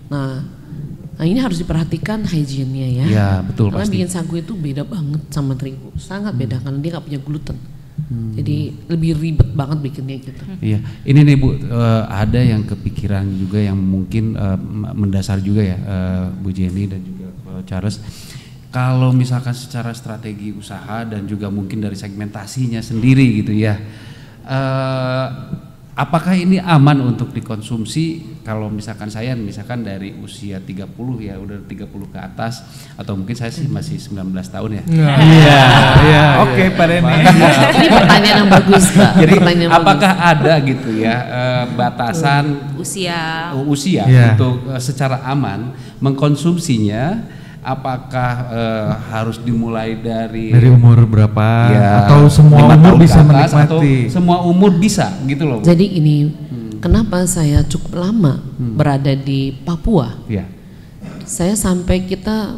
Speaker 4: Nah ini harus diperhatikan hygiene-nya ya.
Speaker 1: Iya, betul.
Speaker 4: Karena
Speaker 1: pasti.
Speaker 4: bikin sagu itu beda banget sama terigu, sangat beda karena dia nggak punya gluten. Jadi lebih ribet banget bikinnya gitu.
Speaker 1: Iya, ini nih Bu, ada yang kepikiran juga yang mungkin mendasar juga ya, Bu Jenny dan juga Charles. Kalau misalkan secara strategi usaha dan juga mungkin dari segmentasinya sendiri gitu ya, apakah ini aman untuk dikonsumsi kalau misalkan saya dari usia 30 ya, udah 30 ke atas, atau mungkin saya sih masih 19 tahun ya.
Speaker 3: Iya. Oke, Pak Reni.
Speaker 4: Ini pertanyaan yang bagus, Pak.
Speaker 1: Jadi
Speaker 4: Pertanyaan
Speaker 1: apakah ada gitu ya batasan
Speaker 2: Usia
Speaker 1: untuk secara aman mengkonsumsinya? Apakah harus dimulai dari
Speaker 3: umur berapa
Speaker 1: ya,
Speaker 3: atau semua umur bisa
Speaker 1: atas,
Speaker 3: menikmati?
Speaker 1: atau semua umur bisa gitu loh.
Speaker 4: Jadi ini kenapa saya cukup lama berada di Papua?
Speaker 1: Ya.
Speaker 4: Saya sampai kita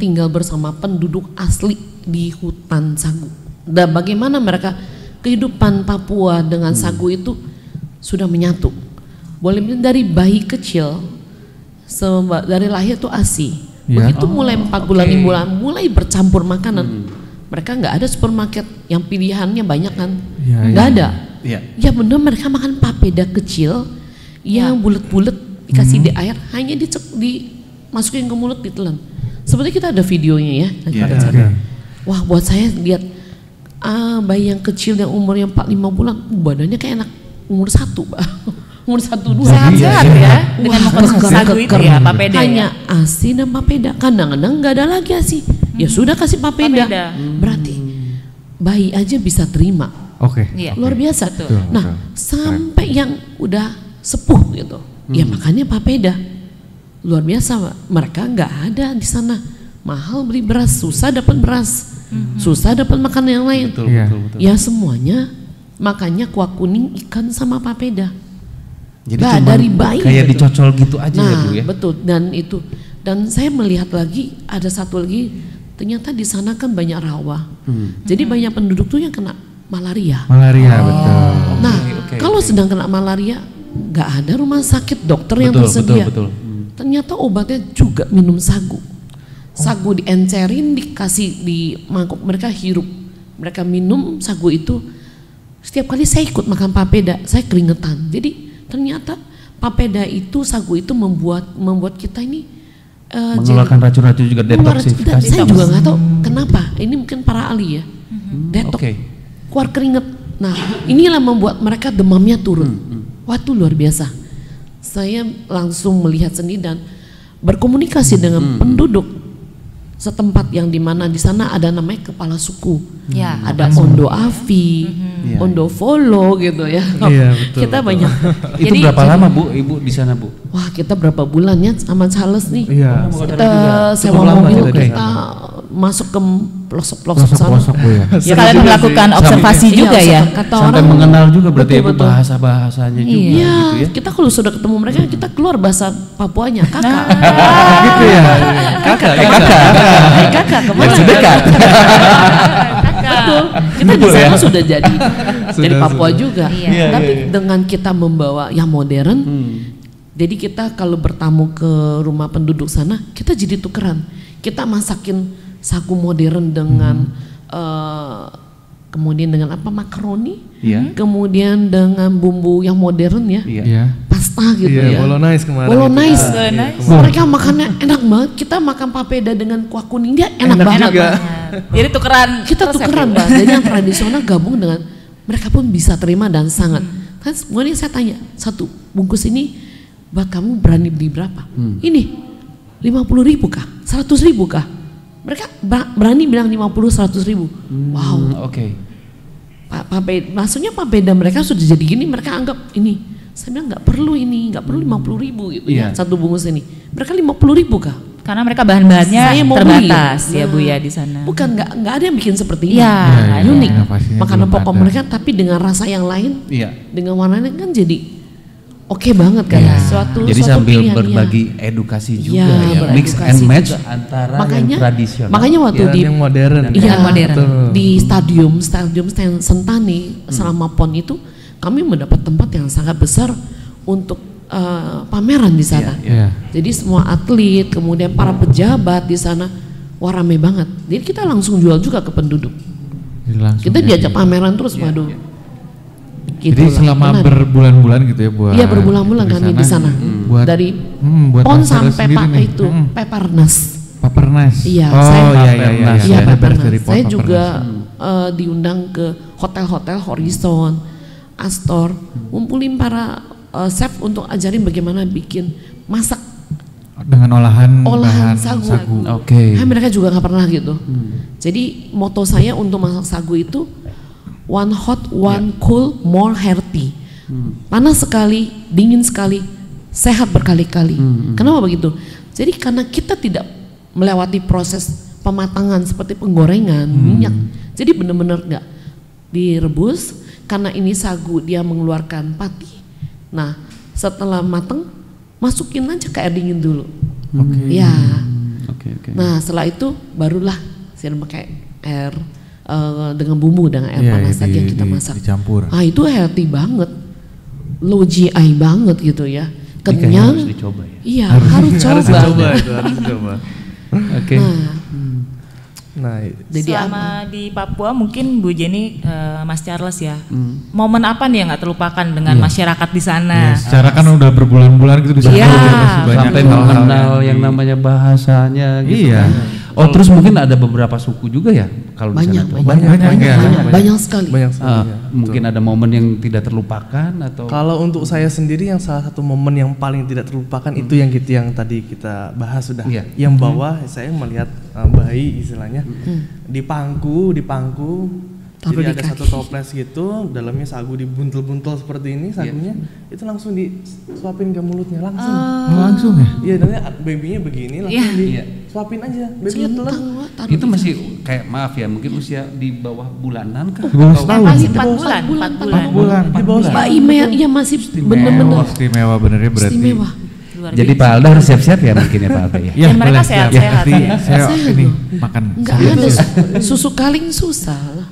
Speaker 4: tinggal bersama penduduk asli di hutan sagu. Dan bagaimana mereka kehidupan Papua dengan sagu itu sudah menyatu. Boleh bilang dari bayi kecil, dari lahir tuh ASI. Begitu mulai 4 bulan 5 bulan mulai bercampur makanan. Mereka nggak ada supermarket yang pilihannya banyak kan, nggak ada. Ya benar, mereka makan papeda kecil yang bulat-bulat dikasih di air, hanya dimasukin ke mulut ditelan. Seperti kita ada videonya ya. Wah, buat saya lihat bayi yang kecil yang umurnya 4-5 bulan badannya kayak anak umur 1 umur 1-2
Speaker 2: sehat-sehat ya dengan mengkonsumsi sagu itu ya, papeda
Speaker 4: hanya ASI dan papeda. Kadang-kadang nggak ada lagi ASI, ya sudah kasih papeda. Berarti bayi aja bisa terima. Luar biasa. Nah sampai yang udah sepuh gitu, ya makannya papeda. Luar biasa, mereka nggak ada di sana. Mahal beli beras, susah dapat beras, susah dapat makanan yang lain.
Speaker 1: Betul.
Speaker 4: Ya semuanya makanya kuah kuning, ikan sama papeda.
Speaker 1: Jadi
Speaker 4: dari bayi
Speaker 1: kayak dicocol gitu aja ya Bu ya.
Speaker 4: Betul, dan saya melihat lagi ada satu lagi, ternyata di sana kan banyak rawa. Jadi banyak penduduk tuh yang kena malaria.
Speaker 3: Betul.
Speaker 4: Nah, kalau sedang kena malaria nggak ada rumah sakit dokter yang tersedia.
Speaker 1: Betul.
Speaker 4: Ternyata obatnya juga minum sagu. Sagu diencerin, dikasih di mangkuk, mereka hirup, mereka minum sagu itu. Setiap kali saya ikut makan papeda, saya keringetan. Jadi ternyata papeda itu, sagu itu membuat kita ini
Speaker 1: mengeluarkan racun-racun juga, detoksifikasi.
Speaker 4: Saya juga nggak tahu kenapa. Ini mungkin para ahli ya. Detok, keluar keringet. Nah inilah membuat mereka demamnya turun. Wah itu luar biasa. Saya langsung melihat sendiri dan berkomunikasi dengan penduduk setempat yang dimana di sana ada namanya kepala suku, ada Ondo Afi, Ondo Folo gitu ya. Kita banyak.
Speaker 1: Itu berapa lama Bu, Ibu di sana Bu?
Speaker 4: Wah kita berapa bulan ya sama Charles nih. Kita sewa mobil, kita masuk ke pelosok-pelosok sana.
Speaker 2: Ya, kalian melakukan observasi juga ya.
Speaker 4: Kata
Speaker 1: sampai
Speaker 4: orang
Speaker 1: mengenal juga berarti ya bahasa-bahasanya juga gitu ya.
Speaker 4: Kita kalau sudah ketemu mereka kita keluar bahasa Papuanya, kakak.
Speaker 3: Gitu ya.
Speaker 4: Kakak kemana?
Speaker 1: Dekat.
Speaker 4: Betul. Kita di sana sudah jadi Papua juga. Tapi dengan kita membawa yang modern, jadi kita kalau bertamu ke rumah penduduk sana, kita jadi tukeran. Kita masakin sagu modern dengan kemudian dengan makaroni, kemudian dengan bumbu yang modern ya, pasta gitu ya.
Speaker 5: Bolognese kemarin.
Speaker 4: Bolognese. Mereka makannya enak banget. Kita makan papeda dengan kuah kuning dia enak banget.
Speaker 2: Jadi tukeran.
Speaker 4: Kita tukeran Mbak. Jadi yang tradisional gabung dengan mereka pun bisa terima dan sangat. Kan semuanya saya tanya, satu bungkus ini buat kamu berani beli berapa? Ini 50.000 kah? 100.000 kah? Mereka berani bilang 50-100 ribu. Wow. Maksudnya papeda mereka sudah jadi gini, mereka anggap ini. Saya bilang nggak perlu ini, nggak perlu 50.000 gitu ya satu bungkus ini. Mereka 50.000 kah?
Speaker 2: Karena mereka bahan-bahannya terbatas ya Bu ya di sana.
Speaker 4: Bukan nggak ada yang bikin seperti ini. Unik. Makanan pokok mereka tapi dengan rasa yang lain, dengan warnanya kan jadi oke banget kan.
Speaker 1: Jadi sambil berbagi edukasi juga mix and match juga. Antara yang tradisional.
Speaker 4: Makanya waktu di
Speaker 5: yang modern.
Speaker 4: Di stadium Sentani selama PON itu kami mendapat tempat yang sangat besar untuk pameran di sana. Jadi semua atlet, kemudian para pejabat di sana, wah rame banget. Jadi kita langsung jual juga ke penduduk. Kita diajak pameran terus, waduh.
Speaker 3: Gitu jadi selama berbulan-bulan gitu ya buat.
Speaker 4: Iya berbulan-bulan kami di sana. Dari PON sampai Peparnas. Iya, Peparnas. Saya juga diundang ke hotel-hotel Horizon, Astor, ngumpulin para chef untuk ajarin bagaimana bikin masak
Speaker 3: dengan olahan
Speaker 4: sagu. Mereka juga nggak pernah gitu. Jadi moto saya untuk masak sagu itu one hot, one cool, more healthy. Panas sekali, dingin sekali, sehat berkali-kali. Kenapa begitu? Jadi karena kita tidak melewati proses pematangan seperti penggorengan, minyak. Jadi benar-benar nggak direbus. Karena ini sagu dia mengeluarkan pati. Nah setelah mateng, masukin aja ke air dingin dulu. Nah setelah itu barulah saya pakai air dengan bumbu dengan air panas lagi yang kita masak.
Speaker 3: Dicampur.
Speaker 4: Itu healthy banget, low GI banget gitu ya, kenyang.
Speaker 1: Harus dicoba ya.
Speaker 4: Iya harus coba.
Speaker 5: Harus dicoba.
Speaker 2: Nah, jadi selama di Papua mungkin Bu Jenny, Mas Charles ya, momen apa nih yang nggak terlupakan dengan masyarakat di sana?
Speaker 3: Secara kan udah berbulan-bulan gitu di sana,
Speaker 1: sampai mengenal yang namanya bahasanya gitu. Oh terus mungkin ada beberapa suku juga ya kalau di sana?
Speaker 4: Banyak sekali.
Speaker 1: Mungkin ada momen yang tidak terlupakan atau?
Speaker 5: Kalau untuk saya sendiri yang salah satu momen yang paling tidak terlupakan itu yang tadi kita bahas sudah. Yang bawah saya melihat bayi istilahnya di pangku. Jadi ada satu toples gitu, dalamnya sagu dibuntel-buntel seperti ini sagunya, itu langsung disuapin ke mulutnya langsung.
Speaker 3: Langsung ya?
Speaker 5: Iya, dan babynya begini langsung disuapin aja, babynya telan.
Speaker 1: Itu masih kayak maaf ya, mungkin usia di bawah bulanan kah?
Speaker 3: Di bawah setahun.
Speaker 2: Masih 4 bulan.
Speaker 3: Di bawah
Speaker 4: setahun. Iya masih bener-bener.
Speaker 3: Istimewa benernya berarti.
Speaker 4: Istimewa.
Speaker 1: Jadi Pak Alda harus siap-siap ya mungkin ya Pak Alda ya.
Speaker 2: Dan mereka sehat-sehat ya.
Speaker 3: Saya ini makan.
Speaker 4: Enggak ada susu kaling susah.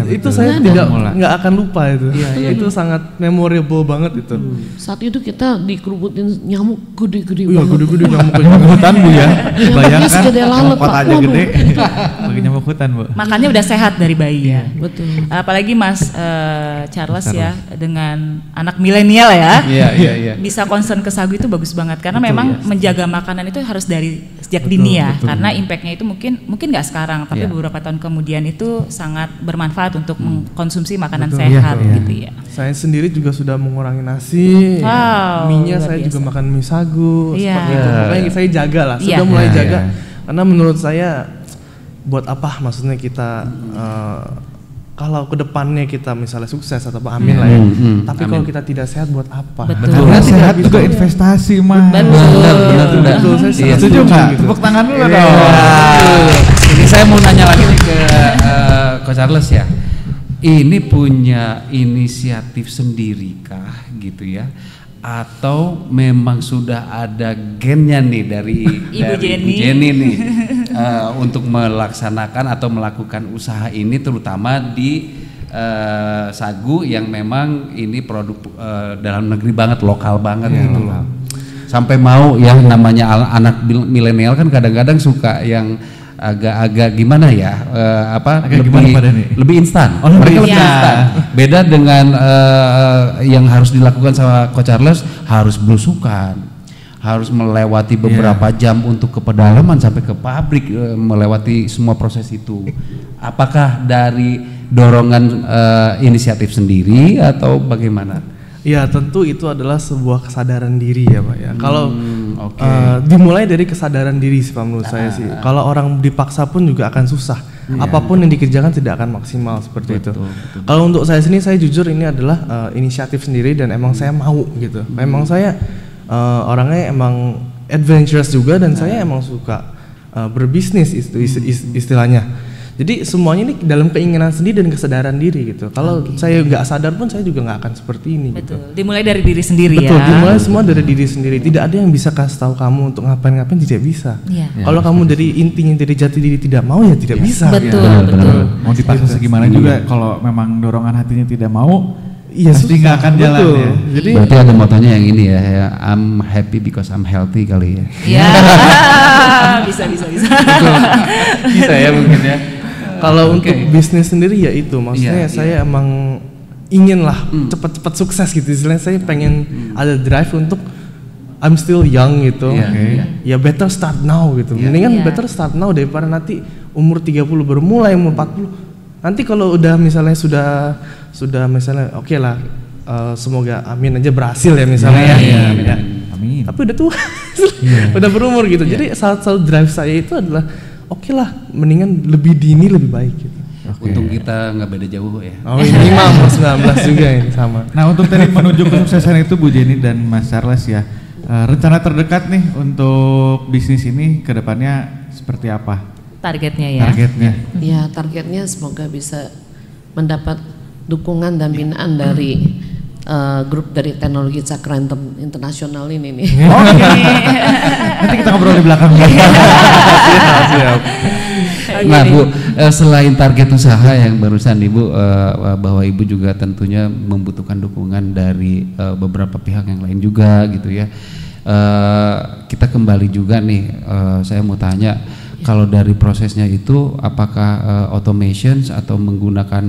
Speaker 5: Itu saya nggak akan lupa itu. Itu sangat memorable banget itu.
Speaker 4: Saat itu kita dikerubutin nyamuk gede-gede banget.
Speaker 5: Gede-gede nyamuk
Speaker 3: hutan Bu ya.
Speaker 4: Bayangkan segede lalat Pak.
Speaker 3: Aja gede. Bagi nyamuk hutan Bu.
Speaker 2: Makanya udah sehat dari bayi ya.
Speaker 4: Betul.
Speaker 2: Apalagi Mas Charles ya dengan anak milenial ya.
Speaker 1: Iya.
Speaker 2: Bisa concern ke sagu itu bagus banget karena memang menjaga makanan itu harus dari sejak dini ya. Karena impactnya itu mungkin nggak sekarang tapi beberapa tahun kemudian itu sangat bermanfaat untuk mengkonsumsi makanan sehat gitu ya.
Speaker 5: Saya sendiri juga sudah mengurangi nasi, mie-nya saya juga makan mie sagu seperti itu. Makanya saya jaga lah, sudah mulai jaga. Karena menurut saya buat apa maksudnya kita kalau kedepannya kita misalnya sukses atau amin lah ya. Tapi kalau kita tidak sehat buat apa?
Speaker 2: Betul.
Speaker 3: Karena sehat juga investasi mah.
Speaker 5: Betul. Saya
Speaker 3: setuju nggak? Tepuk tangan dulu dong.
Speaker 1: Ini saya mau nanya lagi nih ke Coach Charles ya. Ini punya inisiatif sendiri kah gitu ya? Atau memang sudah ada gennya nih dari Ibu Jenny nih untuk melaksanakan atau melakukan usaha ini terutama di sagu yang memang ini produk dalam negeri banget, lokal banget gitu loh. Sampai mau ya namanya anak milenial kan kadang-kadang suka yang agak gimana ya lebih instan. Mereka lebih instan. Beda dengan yang harus dilakukan sama Coach Charles, harus belusukan, harus melewati beberapa jam untuk ke pedalaman sampai ke pabrik, melewati semua proses itu. Apakah dari dorongan inisiatif sendiri atau bagaimana?
Speaker 5: Ya tentu itu adalah sebuah kesadaran diri ya Pak ya. Kalau dimulai dari kesadaran diri sih Pak menurut saya sih. Kalau orang dipaksa pun juga akan susah. Apapun yang dikerjakan tidak akan maksimal seperti itu. Kalau untuk saya sendiri, saya jujur ini adalah inisiatif sendiri dan emang saya mau gitu. Memang saya orangnya emang adventurous juga dan saya emang suka berbisnis istilahnya. Jadi semuanya ini dalam keinginan sendiri dan kesadaran diri gitu. Kalau saya nggak sadar pun saya juga nggak akan seperti ini.
Speaker 2: Betul.
Speaker 5: Gitu.
Speaker 2: Dimulai dari diri sendiri.
Speaker 5: Betul,
Speaker 2: ya.
Speaker 5: dimulai semua dari diri sendiri. Tidak ada yang bisa kasih tahu kamu untuk ngapain-ngapain, tidak bisa. Kalau kamu dari intinya dari jati diri tidak mau ya tidak bisa.
Speaker 2: Betul,
Speaker 3: Benar.
Speaker 2: betul.
Speaker 3: Mau dipaksa segimana juga kalau memang dorongan hatinya tidak mau,
Speaker 5: Iya,
Speaker 3: pasti nggak akan jalan
Speaker 5: betul.
Speaker 3: ya.
Speaker 5: Jadi
Speaker 1: Berarti ada motonya yang ini ya, I'm happy because I'm healthy kali ya.
Speaker 2: Iya. bisa.
Speaker 1: Bisa ya mungkin ya.
Speaker 5: kalau untuk bisnis sendiri ya itu, maksudnya saya emang ingin lah cepat-cepat sukses gitu. Istilahnya saya pengen ada drive untuk I'm still young gitu. Ya better start now gitu. Mendingan better start now daripada nanti umur 30 baru mulai, umur 40. Nanti kalau udah misalnya sudah misalnya oke lah, semoga amin aja berhasil ya misalnya
Speaker 3: Amin.
Speaker 5: Tapi udah tua, udah berumur gitu. Jadi salah satu drive saya itu adalah oke lah, mendingan lebih dini lebih baik gitu.
Speaker 1: Untung kita nggak beda jauh ya.
Speaker 5: Oh ini mah umur 19 juga ini sama.
Speaker 3: Nah untuk tadi menuju kesuksesan itu Bu Jenny dan Mas Charles ya, rencana terdekat nih untuk bisnis ini ke depannya seperti apa?
Speaker 2: Targetnya ya.
Speaker 3: Targetnya.
Speaker 4: Ya targetnya semoga bisa mendapat dukungan dan binaan dari grup dari teknologi Cakra Internasional ini nih.
Speaker 3: Nanti kita ngobrol di belakang.
Speaker 5: Siap.
Speaker 1: Nah Bu, selain target usaha yang barusan Ibu bahwa Ibu juga tentunya membutuhkan dukungan dari beberapa pihak yang lain juga gitu ya. Kita kembali juga nih, saya mau tanya, kalau dari prosesnya itu apakah automation atau menggunakan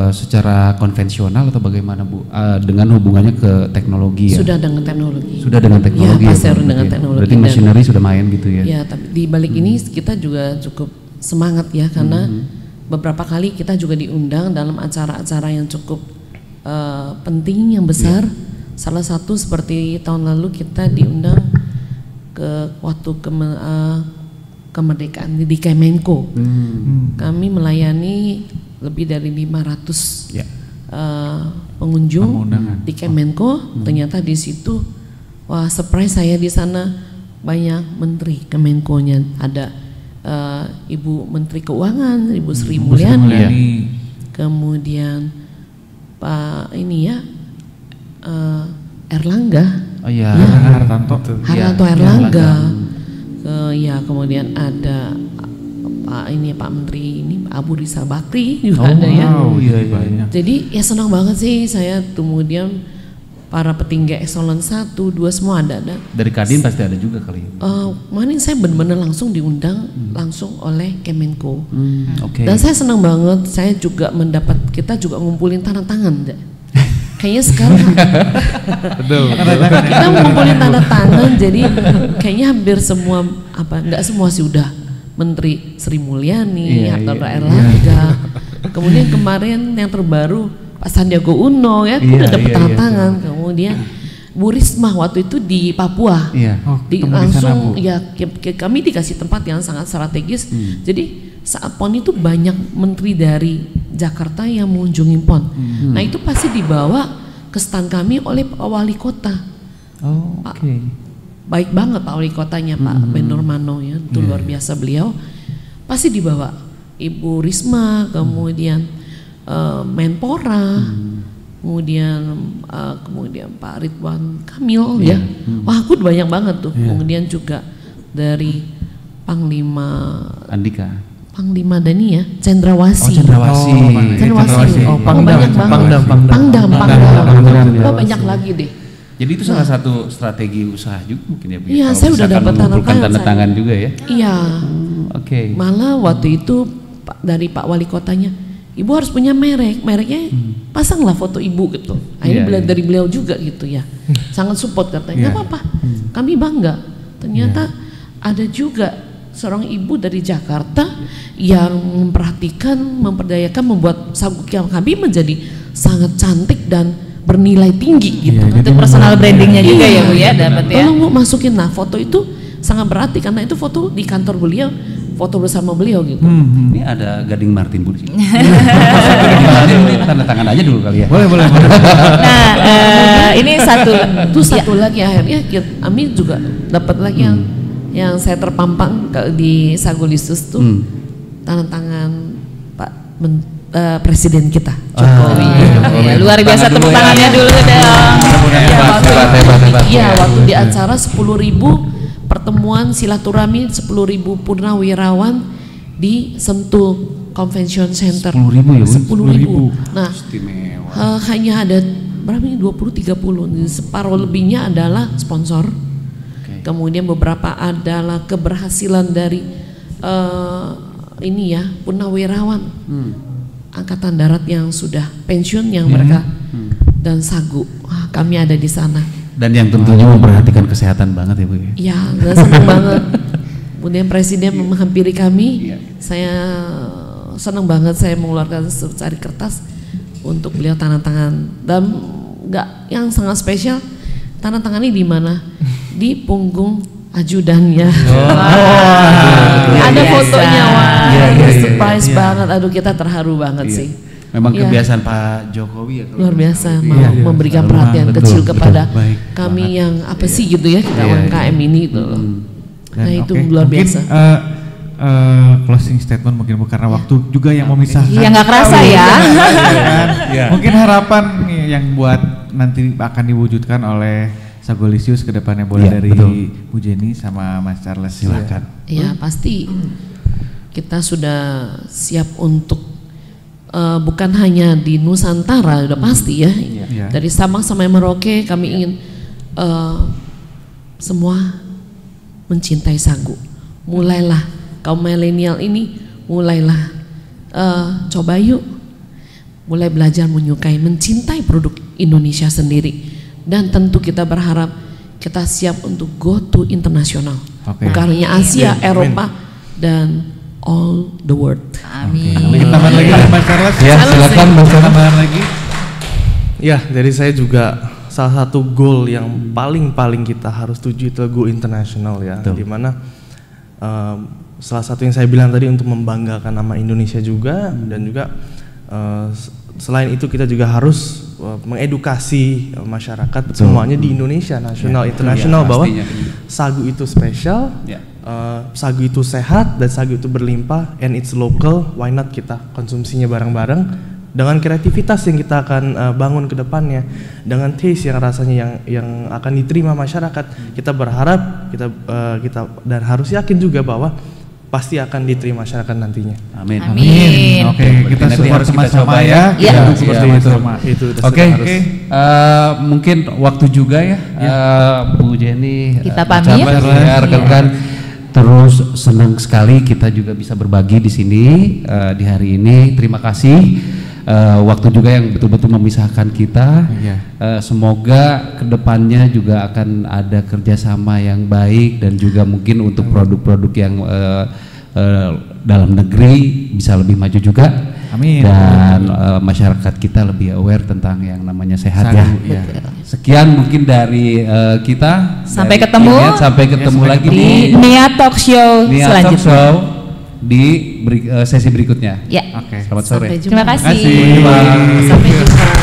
Speaker 1: secara konvensional atau bagaimana Bu, dengan hubungannya ke teknologi ya?
Speaker 4: Sudah dengan teknologi.
Speaker 1: Sudah dengan teknologi
Speaker 4: Ya,
Speaker 1: ya,
Speaker 4: pasti harus dengan teknologi.
Speaker 1: Berarti machinery sudah main gitu ya?
Speaker 4: Ya, tapi di balik ini kita juga cukup semangat ya, karena beberapa kali kita juga diundang dalam acara-acara yang cukup penting yang besar. Salah satu seperti tahun lalu kita diundang ke waktu kemerdekaan di Kemenko. Kami melayani lebih dari 500 pengunjung di Kemenko. Ternyata di situ wah surprise saya, di sana banyak menteri Kemenko-nya, ada Ibu Menteri Keuangan, Ibu Sri Mulyani, kemudian Pak ini ya Erlangga, Hartanto Erlangga, ya kemudian ada Pak Menteri ini Abu Rizal Bakri juga ada ya. Jadi ya senang banget sih saya. Kemudian para petinggi eselon 1, 2 semua ada.
Speaker 1: Dari Kadin pasti ada juga kali ya?
Speaker 4: Mana saya benar-benar langsung diundang langsung oleh Kemenko.
Speaker 1: Okay.
Speaker 4: Dan saya senang banget, saya juga kita juga ngumpulin tanda tangan. Kayaknya sekarang kita ngumpulin tanda tangan, jadi kayaknya hampir semua, enggak semua sih, udah Menteri Sri Mulyani, Hartanto Erlangga, kemudian kemarin yang terbaru Pak Sandiaga Uno ya, udah dapat tanda tangan. Kemudian Bu Risma waktu itu di Papua, langsung ya kami dikasih tempat yang sangat strategis. Jadi saat PON itu banyak menteri dari Jakarta yang mengunjungi PON. Nah itu pasti dibawa ke stand kami oleh Pak Wali Kota. Baik banget Pak Wali Kotanya, Pak Ben Normano ya, itu luar biasa beliau. Pasti dibawa Ibu Risma, kemudian Menpora, kemudian Pak Ridwan Kamil ya. Wah aku banyak banget tuh. Kemudian juga dari Panglima Panglima Dani ya, Cendrawasih. Pangdam. Banyak lagi deh.
Speaker 1: Jadi itu salah satu strategi usaha juga mungkin ya Bu?
Speaker 4: Iya, saya udah dapat
Speaker 1: tanda tangan juga ya?
Speaker 4: Iya.
Speaker 1: Oke.
Speaker 4: Malah waktu itu dari Pak Wali Kotanya, Ibu harus punya mereknya pasanglah foto Ibu gitu. Akhirnya dari beliau juga gitu ya. Sangat support katanya, nggak apa-apa, kami bangga. Ternyata ada juga seorang ibu dari Jakarta yang memperhatikan, memperdayakan, membuat sagu kami menjadi sangat cantik dan bernilai tinggi gitu.
Speaker 2: Untuk personal brandingnya juga ya Bu ya, dapat ya.
Speaker 4: Tolong Bu masukin, nah foto itu sangat berarti karena itu foto di kantor beliau, foto bersama beliau gitu.
Speaker 1: Ini ada Gading Martin Bu di sini. Tanda tangan aja dulu kali ya.
Speaker 3: Boleh.
Speaker 4: Nah, ini satu lagi akhirnya Ami juga dapat lagi yang saya terpampang di Sagulisus tuh. tangan tangan Pak Presiden kita Jokowi.
Speaker 2: Luar biasa, tepuk tangannya dulu dong.
Speaker 4: Iya, waktu di acara 10.000 pertemuan silaturahmi 10.000 purnawirawan di Sentul Convention Center.
Speaker 1: 10.000 ya?
Speaker 4: 10.000. Nah, hanya ada berapa ini 20-30, separuh lebihnya adalah sponsor. Kemudian beberapa adalah keberhasilan dari ini ya, purnawirawan Angkatan Darat yang sudah pensiun yang mereka dan Sagu. Kami ada di sana.
Speaker 1: Dan yang tentunya memperhatikan kesehatan banget ya Bu.
Speaker 4: Iya, senang banget. Kemudian Presiden menghampiri kami. Saya senang banget, saya mengeluarkan secari kertas untuk beliau tanda tangan. Dan enggak, yang sangat spesial, tanda tangannya di mana? Di punggung ajudannya. Ada fotonya, wah, surprise banget. Aduh, kita terharu banget sih.
Speaker 1: Memang kebiasaan Pak Jokowi ya.
Speaker 4: Luar biasa, memberikan perhatian kecil kepada kami yang apa sih gitu ya, kita UMKM ini gitu loh. Nah itu luar biasa.
Speaker 3: Closing statement mungkin karena waktu juga yang memisahkan.
Speaker 2: Iya, nggak kerasa ya.
Speaker 3: Mungkin harapan yang buat nanti akan diwujudkan oleh Sagolisius ke depannya boleh dari Bu Jenny sama Mas Charles, silakan.
Speaker 4: Iya, pasti kita sudah siap untuk bukan hanya di Nusantara, udah pasti ya. Dari Sabang sampai Merauke kami ingin semua mencintai sagu. Mulailah kaum milenial ini, mulailah coba yuk, mulai belajar menyukai, mencintai produk Indonesia sendiri. Dan tentu kita berharap kita siap untuk go to internasional, bukan hanya Asia, Eropa, dan all the world.
Speaker 2: Amin.
Speaker 3: Mungkin tambahan lagi Mas Charles?
Speaker 1: Ya, silakan Mas Charles.
Speaker 3: Tambahan lagi.
Speaker 5: Ya, dari saya juga salah satu goal yang paling kita harus tuju itu go internasional ya. Dimana salah satu yang saya bilang tadi untuk membanggakan nama Indonesia juga, dan juga selain itu kita juga harus mengedukasi masyarakat semuanya di Indonesia, nasional, internasional, bahwa sagu itu spesial, sagu itu sehat, dan sagu itu berlimpah, and it's local. Why not kita konsumsinya bareng-bareng dengan kreativitas yang kita akan bangun ke depannya, dengan taste yang rasanya yang akan diterima masyarakat. Kita berharap kita dan harus yakin juga bahwa pasti akan diterima masyarakat nantinya.
Speaker 1: Amin.
Speaker 2: Amin.
Speaker 3: Oke, kita support sama-sama ya.
Speaker 2: Iya.
Speaker 3: Seperti itu.
Speaker 1: Oke. Mungkin waktu juga ya, Bu Jenny.
Speaker 2: Kita pamit.
Speaker 1: Rekan-rekan, terus senang sekali kita juga bisa berbagi di sini di hari ini. Terima kasih. Waktu juga yang betul-betul memisahkan kita. Semoga kedepannya juga akan ada kerjasama yang baik, dan juga mungkin untuk produk-produk yang dalam negeri bisa lebih maju juga.
Speaker 3: Amin.
Speaker 1: Dan masyarakat kita lebih aware tentang yang namanya sehat ya. Sekian mungkin dari kita.
Speaker 2: Sampai
Speaker 1: dari
Speaker 2: ketemu.
Speaker 1: Niat, sampai ketemu lagi
Speaker 2: di Niat Talk Show selanjutnya.
Speaker 1: Di sesi berikutnya.
Speaker 2: Ya.
Speaker 1: Selamat sore.
Speaker 4: Sampai jumpa.
Speaker 2: Terima kasih.
Speaker 3: Terima kasih.
Speaker 4: Sampai jumpa.